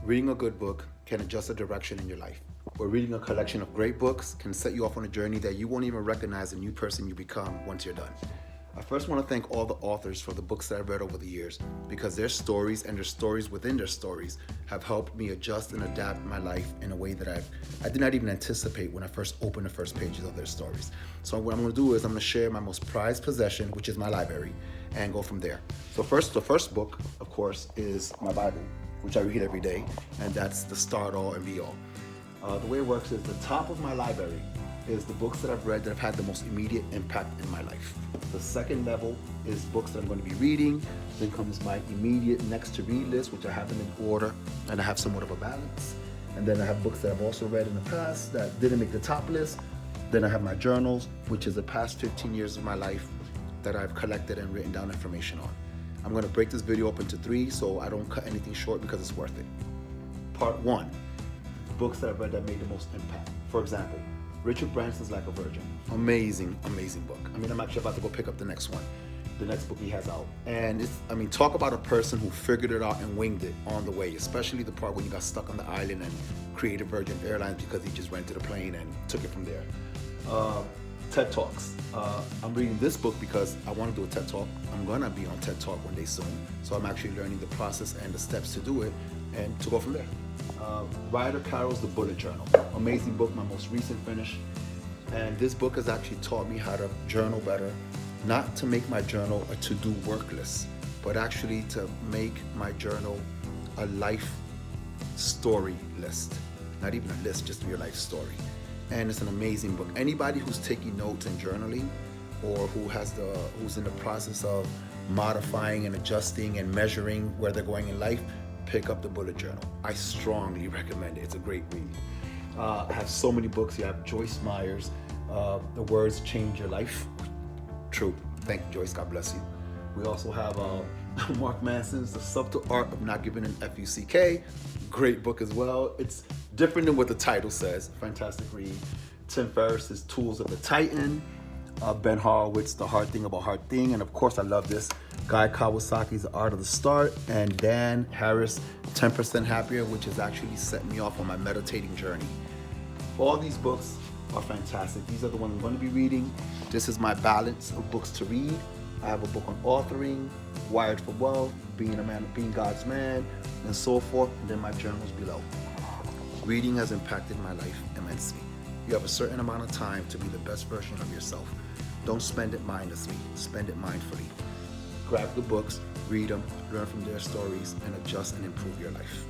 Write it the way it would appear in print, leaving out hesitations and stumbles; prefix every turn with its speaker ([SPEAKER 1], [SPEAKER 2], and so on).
[SPEAKER 1] Reading a good book can adjust the direction in your life, or reading a collection of great books can set you off on a journey that you won't even recognize the new person you become once you're done. I first want to thank all the authors for the books that I've read over the years, because their stories and their stories within their stories have helped me adjust and adapt my life in a way that I did not even anticipate when I first opened the first pages of their stories. So what I'm going to do is I'm going to share my most prized possession, which is my library, and go from there. So the first book, of course, is my Bible, which I read every day, and that's the start all and be all. The way it works is the top of my library is the books that I've read that have had the most immediate impact in my life. The second level is books that I'm going to be reading. Then comes my immediate next to read list, which I have them in order, and I have somewhat of a balance. And then I have books that I've also read in the past that didn't make the top list. Then I have my journals, which is the past 15 years of my life that I've collected and written down information on. I'm going to break this video up into 3 so I don't cut anything short because it's worth it. Part 1, books that I've read that made the most impact. For example, Richard Branson's Like a Virgin. Amazing, amazing book. I'm actually about to go pick up the next one. The next book he has out. And talk about a person who figured it out and winged it on the way, especially the part when he got stuck on the island and created Virgin Airlines because he just rented a plane and took it from there. TED Talks. I'm reading this book because I want to do a TED Talk. I'm going to be on TED Talk one day soon. So I'm actually learning the process and the steps to do it and to go from there. Ryder Carroll's The Bullet Journal. Amazing book, my most recent finish. And this book has actually taught me how to journal better. Not to make my journal a to-do work list, but actually to make my journal a life story list. Not even a list, just your life story. And it's an amazing book. Anybody who's taking notes and journaling, or who's in the process of modifying and adjusting and measuring where they're going in life, pick up the Bullet Journal. I strongly recommend it. It's a great read. I have so many books. You have Joyce Meyer's The Words Change Your Life. True. Thank you, Joyce. God bless you. We also have Mark Manson's The Subtle Art of Not Giving an F-U-C-K. Great book as well. It's different than what the title says. Fantastic read. Tim Ferriss's Tools of the Titan. Ben Horowitz, The Hard Thing About Hard Thing. And of course, I love this. Guy Kawasaki's The Art of the Start. And Dan Harris, 10% Happier, which has actually set me off on my meditating journey. All these books are fantastic. These are the ones I'm going to be reading. This is my balance of books to read. I have a book on authoring, Wired for Wealth, Being a Man, Being God's Man, and so forth. And then my journals below. Reading has impacted my life immensely. You have a certain amount of time to be the best version of yourself. Don't spend it mindlessly. Spend it mindfully. Grab the books, read them, learn from their stories, and adjust and improve your life.